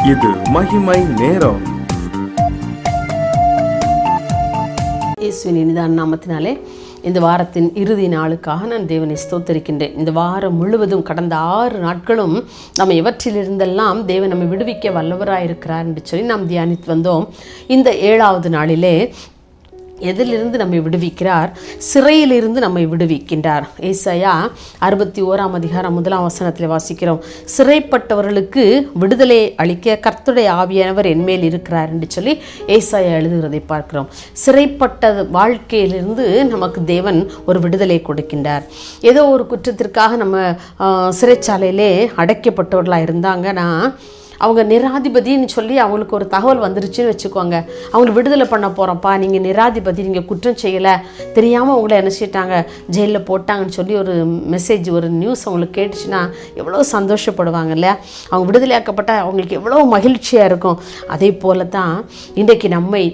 இது மகிமை நேரம். இயேசுவின் இனிதான நாமத்தினாலே இந்த வாரத்தின் இறுதி நாளுக்காக நான் தேவனை ஸ்தோத்தரிக்கின்றேன். இந்த வாரம் முழுவதும் கடந்த 6 நாட்களும் நம்ம இவற்றிலிருந்தெல்லாம் தேவன் நம்மை விடுவிக்க வல்லவராயிருக்கிறார் என்று சொல்லி நாம் தியானித்து வந்தோம். இந்த 7வது நாளிலே எதிலிருந்து நம்மை விடுவிக்கிறார்? சிறையிலிருந்து நம்மை விடுவிக்கின்றார். ஏசாயா 61 அதிகாரம் 1 வசனத்தில் வாசிக்கிறோம், சிறைப்பட்டவர்களுக்கு விடுதலை அளிக்க கர்த்தருடைய ஆவியானவர் என்மேல் இருக்கிறார் என்று சொல்லி ஏசாயா எழுதுகிறதை பார்க்கிறோம். சிறைப்பட்ட வாழ்க்கையிலிருந்து நமக்கு தேவன் ஒரு விடுதலை கொடுக்கின்றார். ஏதோ ஒரு குற்றத்திற்காக நம்ம சிறைச்சாலையிலே அடைக்கப்பட்டவர்களாக இருந்தாங்கன்னா அவங்க நிராதிபதின்னு சொல்லி அவங்களுக்கு ஒரு தகவல் வந்துருச்சுன்னு வச்சுக்கோங்க, அவங்களை விடுதலை பண்ண போகிறோம்ப்பா, நீங்கள் நிராதிபதி, நீங்கள் குற்றம் செய்யலை, தெரியாமல் அவங்கள என்ன செய்யிட்டாங்க, ஜெயிலில் போட்டாங்கன்னு சொல்லி ஒரு மெசேஜ், ஒரு நியூஸ் அவங்களுக்கு கேட்டுச்சுன்னா எவ்வளோ சந்தோஷப்படுவாங்க இல்லையா? அவங்க விடுதலையாக்கப்பட்டால் அவங்களுக்கு எவ்வளோ மகிழ்ச்சியாக இருக்கும். அதே போல தான் இன்றைக்கு நம்மை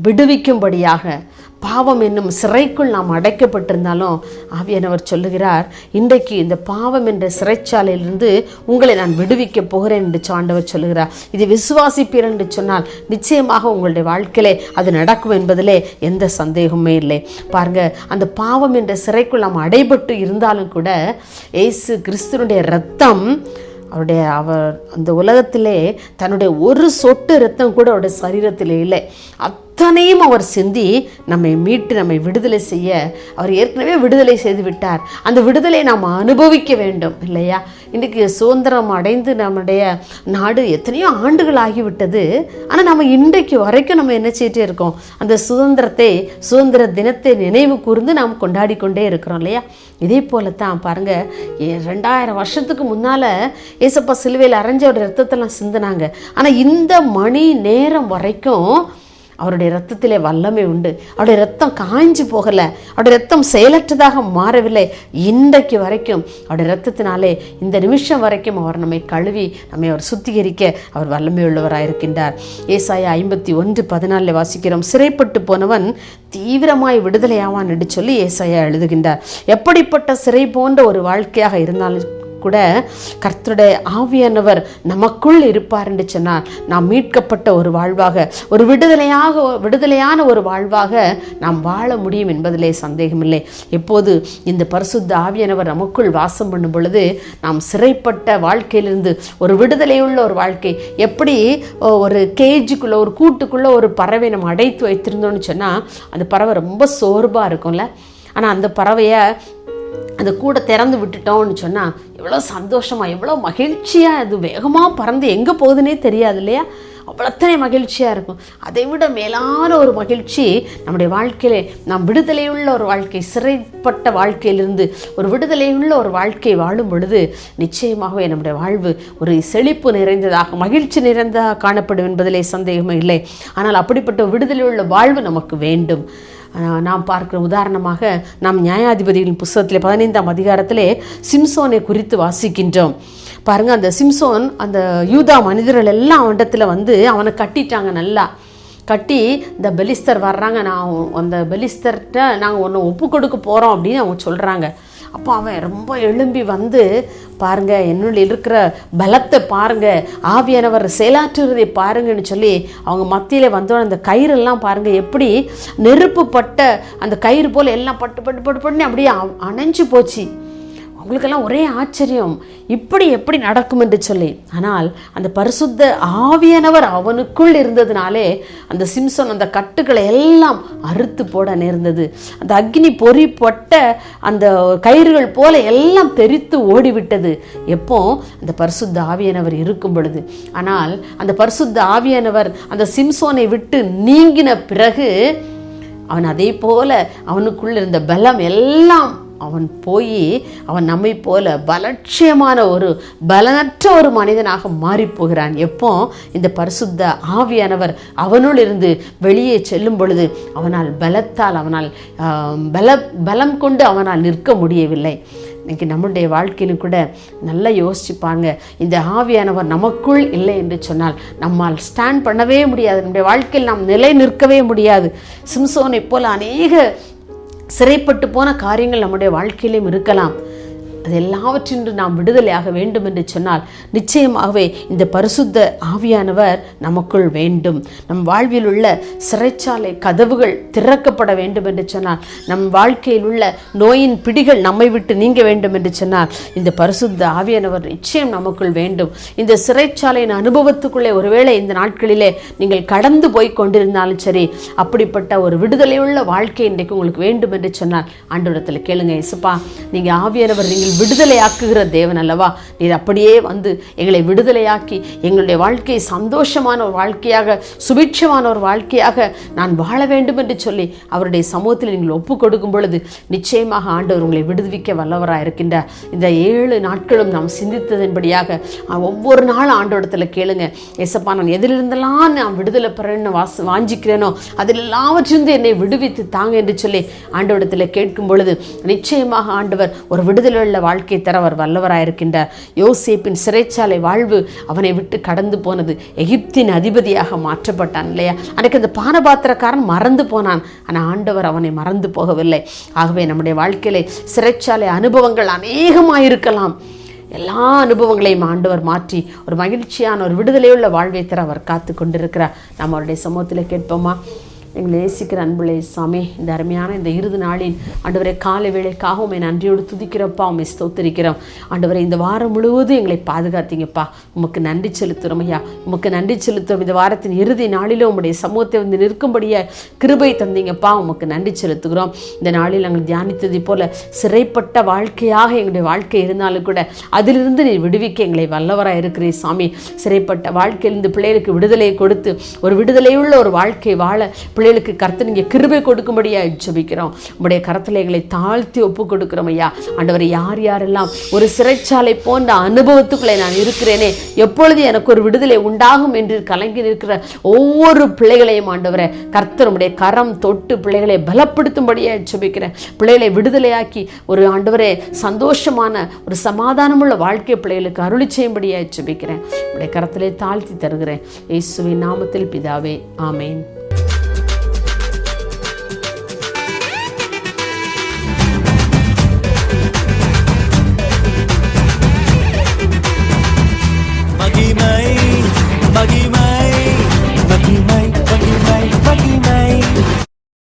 விடுவிக்கும்படியாக பாவம் என்னும் சிறைக்குள் நாம் அடைக்கப்பட்டிருந்தாலும் ஆவியானவர் சொல்லுகிறார், இன்றைக்கு இந்த பாவம் என்ற சிறைச்சாலையிலிருந்து உங்களை நான் விடுவிக்க போகிறேன் என்று ஆண்டவர் சொல்லுகிறார். இதை விசுவாசிப்பீர் என்று சொன்னால் நிச்சயமாக உங்களுடைய வாழ்க்கையிலே அது நடக்கும் என்பதிலே எந்த சந்தேகமே இல்லை. பாருங்க, அந்த பாவம் என்ற சிறைக்குள் நாம் அடைபட்டு இருந்தாலும் கூட இயேசு கிறிஸ்துவினுடைய இரத்தம் அவர் அந்த உலகத்திலே தன்னுடைய ஒரு சொட்டு இரத்தம் கூட அவருடைய சரீரத்திலே இல்லை, அத்தனையும் அவர் சிந்தி நம்மை மீட்டு நம்மை விடுதலை செய்ய அவர் ஏற்கனவே விடுதலை செய்து விட்டார். அந்த விடுதலை நாம் அனுபவிக்க வேண்டும் இல்லையா? இன்றைக்கு சுதந்திரம் அடைந்து நம்முடைய நாடு எத்தனையோ ஆண்டுகள் ஆகிவிட்டது. ஆனால் நம்ம இன்றைக்கு வரைக்கும் நம்ம என்ன செய்யிட்டே இருக்கோம்? அந்த சுதந்திர தினத்தை நினைவு கூர்ந்து நாம் கொண்டாடி கொண்டே இருக்கிறோம் இல்லையா? இதே போல தான் பாருங்கள், 2000 வருஷத்துக்கு முன்னால் ஏசப்பா சிலுவையில் அரைஞ்சோட ரத்தத்தெல்லாம் சிந்தினாங்க. ஆனால் இந்த மணி நேரம் வரைக்கும் அவருடைய ரத்தத்திலே வல்லமை உண்டு. அவருடைய ரத்தம் காய்ஞ்சு போகலை, அவருடைய ரத்தம் செயலற்றதாக மாறவில்லை. இன்றைக்கு வரைக்கும் அவருடைய ரத்தத்தினாலே இந்த நிமிஷம் வரைக்கும் அவர் நம்மை கழுவி நம்மை அவர் சுத்திகரிக்க அவர் வல்லமை உள்ளவராயிருக்கின்றார். ஏசாயா 51:14 வாசிக்கிறோம், சிறைப்பட்டு போனவன் தீவிரமாய் விடுதலையாவான் என்று சொல்லி ஏசாயா எழுதுகின்றார். எப்படிப்பட்ட சிறை போன்ற ஒரு வாழ்க்கையாக இருந்தாலும் கூட கர்த்தருடைய ஆவியானவர் நமக்குள் இருப்பார் என்று சொன்னால் நாம் மீட்கப்பட்ட ஒரு வாழ்வாக, ஒரு விடுதலையான ஒரு வாழ்வாக நாம் வாழ முடியும் என்பதிலே சந்தேகமில்லை. எப்போது இந்த பரிசுத்த ஆவியானவர் நமக்குள் வாசம் பண்ணும் பொழுது நாம் சிறைப்பட்ட வாழ்க்கையிலிருந்து ஒரு விடுதலையுள்ள ஒரு வாழ்க்கை, எப்படி ஒரு கேஜுக்குள்ளே, ஒரு கூட்டுக்குள்ளே ஒரு பறவை நம்ம அடைத்து வைத்திருந்தோம்னு சொன்னால் அந்த பறவை ரொம்ப சோர்வாக இருக்கும்ல. ஆனால் அந்த பறவையை அந்த கூட திறந்து விட்டுட்டோம்னு சொன்னால் எவ்வளோ சந்தோஷமாக, எவ்வளோ மகிழ்ச்சியாக, அது வேகமாக பறந்து எங்கே போகுதுன்னே தெரியாது இல்லையா? அவ்வளோத்தனை மகிழ்ச்சியாக இருக்கும். அதை விட மேலான ஒரு மகிழ்ச்சி நம்முடைய வாழ்க்கையிலே நாம் விடுதலையுள்ள ஒரு வாழ்க்கை, சிறைப்பட்ட வாழ்க்கையிலிருந்து ஒரு விடுதலையுள்ள ஒரு வாழ்க்கை வாழும் பொழுது நிச்சயமாகவே நம்முடைய வாழ்வு ஒரு செழிப்பு நிறைந்ததாக, மகிழ்ச்சி நிறைந்ததாக காணப்படும் என்பதிலே சந்தேகமே இல்லை. ஆனால் அப்படிப்பட்ட விடுதலையுள்ள வாழ்வு நமக்கு வேண்டும். நாம் பார்க்கிற உதாரணமாக நாம் நியாயாதிபதிகளின் புஸ்தகத்திலே 15ஆம் அதிகாரத்திலே சிம்சோனை குறித்து வாசிக்கின்றோம். பாருங்கள், அந்த சிம்சோன் அந்த யூதா மனிதர்கள் எல்லாம் அவனிடத்தில் வந்து அவனை கட்டிட்டாங்க. நல்லா கட்டி இந்த பெலிஸ்தர் வர்றாங்க, நான் அந்த பெலிஸ்தர்கிட்ட நாங்கள் ஒன்று ஒப்பு கொடுக்க போகிறோம் அப்படின்னு அவங்க சொல்கிறாங்க. அப்போ அவன் ரொம்ப எழும்பி வந்து, பாருங்கள் என்னுள்ள இருக்கிற பலத்தை பாருங்கள், ஆவியானவர் செயலாற்றுவதை பாருங்கன்னு சொல்லி அவங்க மத்தியில் வந்தோட அந்த கயிறெல்லாம் பாருங்கள் எப்படி நெருப்பு பட்ட அந்த கயிறு போல் எல்லாம் பட்டு பட்டு பட்டு பட்டுன்னு அப்படியே அணைஞ்சு போச்சு. அவங்களுக்கெல்லாம் ஒரே ஆச்சரியம், இப்படி எப்படி நடக்கும் என்று சொல்லி. ஆனால் அந்த பரிசுத்த ஆவியானவர் அவனுக்குள் இருந்ததுனாலே அந்த சிம்சோன் அந்த கட்டுக்களை எல்லாம் அறுத்து போட நேர்ந்தது. அந்த அக்னி பொறிப்பட்ட அந்த கயிறுகள் போல எல்லாம் தெரித்து ஓடிவிட்டது. எப்போ? அந்த பரிசுத்த ஆவியானவர் இருக்கும் பொழுது. ஆனால் அந்த பரிசுத்த ஆவியானவர் அந்த சிம்சோனை விட்டு நீங்கின பிறகு அவன் அதே போல அவனுக்குள்ள இருந்த பலம் எல்லாம் அவன் போய் அவன் நம்மை போல பலட்சியமான ஒரு பலனற்ற ஒரு மனிதனாக மாறிப்போகிறான். எப்போ? இந்த பரிசுத்த ஆவியானவர் அவனுள் இருந்து வெளியே செல்லும் பொழுது அவனால் பலம் கொண்டு அவனால் நிற்க முடியவில்லை. இன்றைக்கி நம்முடைய வாழ்க்கையிலும் கூட நல்லா யோசிச்சுப்பாங்க, இந்த ஆவியானவர் நமக்குள் இல்லை என்று சொன்னால் நம்மால் ஸ்டாண்ட் பண்ணவே முடியாது, நம்முடைய வாழ்க்கையில் நாம் நிலை நிற்கவே முடியாது. சிம்சோனை போல அநேக சிறைப்பட்டு போன காரியங்கள் நம்முடைய வாழ்க்கையிலும் இருக்கலாம். அது எல்லாவற்றின்று நாம் விடுதலையாக வேண்டும் என்று சொன்னால் நிச்சயமாகவே இந்த பரிசுத்த ஆவியானவர் நமக்குள் வேண்டும். நம் வாழ்வில் உள்ள சிறைச்சாலை கதவுகள் திறக்கப்பட வேண்டும் என்று சொன்னால், நம் வாழ்க்கையில் உள்ள நோயின் பிடிகள் நம்மை விட்டு நீங்க வேண்டும் என்று சொன்னால் இந்த பரிசுத்த ஆவியானவர் நிச்சயம் நமக்குள் வேண்டும். இந்த சிறைச்சாலையின் அனுபவத்துக்குள்ளே ஒருவேளை இந்த நாட்களிலே நீங்கள் கடந்து போய் கொண்டிருந்தாலும் சரி, அப்படிப்பட்ட ஒரு விடுதலையுள்ள வாழ்க்கை இன்றைக்கு உங்களுக்கு வேண்டும் என்று சொன்னால் ஆண்டவரிடத்தில் கேளுங்க. இயேசுப்பா, நீங்கள் ஆவியானவர், நீங்கள் விடுதலையாக்குகிற தேவன் அல்லவா, நீர் அப்படியே வந்து எங்களை விடுதலையாக்கி எங்களுடைய வாழ்க்கையை சந்தோஷமான ஒரு வாழ்க்கையாக, சுபிட்சமான ஒரு வாழ்க்கையாக நான் வாழ வேண்டும் என்று சொல்லி அவருடைய சமூகத்தில் நீங்கள் ஒப்பு கொடுக்கும் பொழுது நிச்சயமாக ஆண்டவர் உங்களை விடுவிக்க வல்லவராக இருக்கின்றார். இந்த 7 நாட்களும் நாம் சிந்தித்ததன்படியாக ஒவ்வொரு நாளும் ஆண்டவரிடத்தில் கேளுங்க. ஏசப்பா, நான் எதிலிருந்தெல்லாம் நான் விடுதலை பெறன்னு வாஞ்சிக்கிறேனோ அதில் எல்லாவற்றிலிருந்து என்னை விடுவித்து தாங்க என்று சொல்லி ஆண்டவரிடத்தில் கேட்கும் பொழுது நிச்சயமாக ஆண்டவர் ஒரு விடுதலையுள்ள வாழ்க்கை தர அவர் வல்லவராயிருக்கின்றார். யோசேப்பின் சிறைச்சாலை வாழ்வு அவனை விட்டு கடந்து போனது. எகிப்தின் அதிபதியாக மாற்றப்பட்டான் இல்லையா? அன்றைக்கு அந்த பானபாத்திரக்காரன் மறந்து போனான், ஆனால் ஆண்டவர் அவனை மறந்து போகவில்லை. ஆகவே நம்முடைய வாழ்க்கையில சிறைச்சாலை அனுபவங்கள் அநேகமாயிருக்கலாம். எல்லா அனுபவங்களையும் ஆண்டவர் மாற்றி ஒரு மகிழ்ச்சியான ஒரு விடுதலையுள்ள வாழ்வை தர அவர் காத்து கொண்டிருக்கிறார். நாம் அவருடைய சமூகத்தில் கேட்போமா? எங்களை நேசிக்கிற அன்புள்ளே சாமி, இந்த அருமையான இந்த இறுதி நாளின் ஆண்டவரை காலை வேளைக்காக உண்மை நன்றியோடு துதிக்கிறப்பா, உண்மை ஸ்தோத்திரிக்கிறோம். ஆண்டவரை இந்த வாரம் முழுவதும் எங்களை பாதுகாத்தீங்கப்பா, உமக்கு நன்றி செலுத்துகிறோம் ஐயா, உமக்கு நன்றி செலுத்துகிறோம். இந்த வாரத்தின் இறுதி நாளிலும் உங்களுடைய சமூகத்தை வந்து நிற்கும்படிய கிருபை தந்தீங்கப்பா, உமக்கு நன்றி செலுத்துகிறோம். இந்த நாளில் நாங்கள் தியானித்ததை போல சிறைப்பட்ட வாழ்க்கையாக எங்களுடைய வாழ்க்கை இருந்தாலும் கூட அதிலிருந்து நீ விடுவிக்க எங்களை வல்லவராக இருக்கிறீர் சாமி. சிறைப்பட்ட வாழ்க்கையிலிருந்து பிள்ளைகளுக்கு விடுதலையை கொடுத்து ஒரு விடுதலையுள்ள ஒரு வாழ்க்கை வாழ பிள்ளைகளுக்கு கர்த்தர் நீங்க கிருபை கொடுக்கும்படியா ஜெபிக்கிறோம். உங்களுடைய கரத்தில் எங்களை தாழ்த்தி ஒப்பு கொடுக்கிறோம் ஐயா. ஆண்டவரை, யார் யாரெல்லாம் ஒரு சிறைச்சாலை போன்ற அனுபவத்துக்குள்ளே நான் இருக்கிறேனே, எப்பொழுது எனக்கு ஒரு விடுதலை உண்டாகும் என்று கலங்கி நிற்கிற ஒவ்வொரு பிள்ளைகளையும் ஆண்டவரை கர்த்தர் உடைய கரம் தொட்டு பிள்ளைகளை பலப்படுத்தும்படியா ஜெபிக்கிறேன். பிள்ளைகளை விடுதலையாக்கி ஒரு ஆண்டவரே சந்தோஷமான ஒரு சமாதானமுள்ள வாழ்க்கை பிள்ளைகளுக்கு அருளி செய்யும்படியா ஜெபிக்கிறேன். உடைய கரத்திலே தாழ்த்தி தருகிறேன். இயேசுவின் நாமத்தில் பிதாவே, ஆமேன்.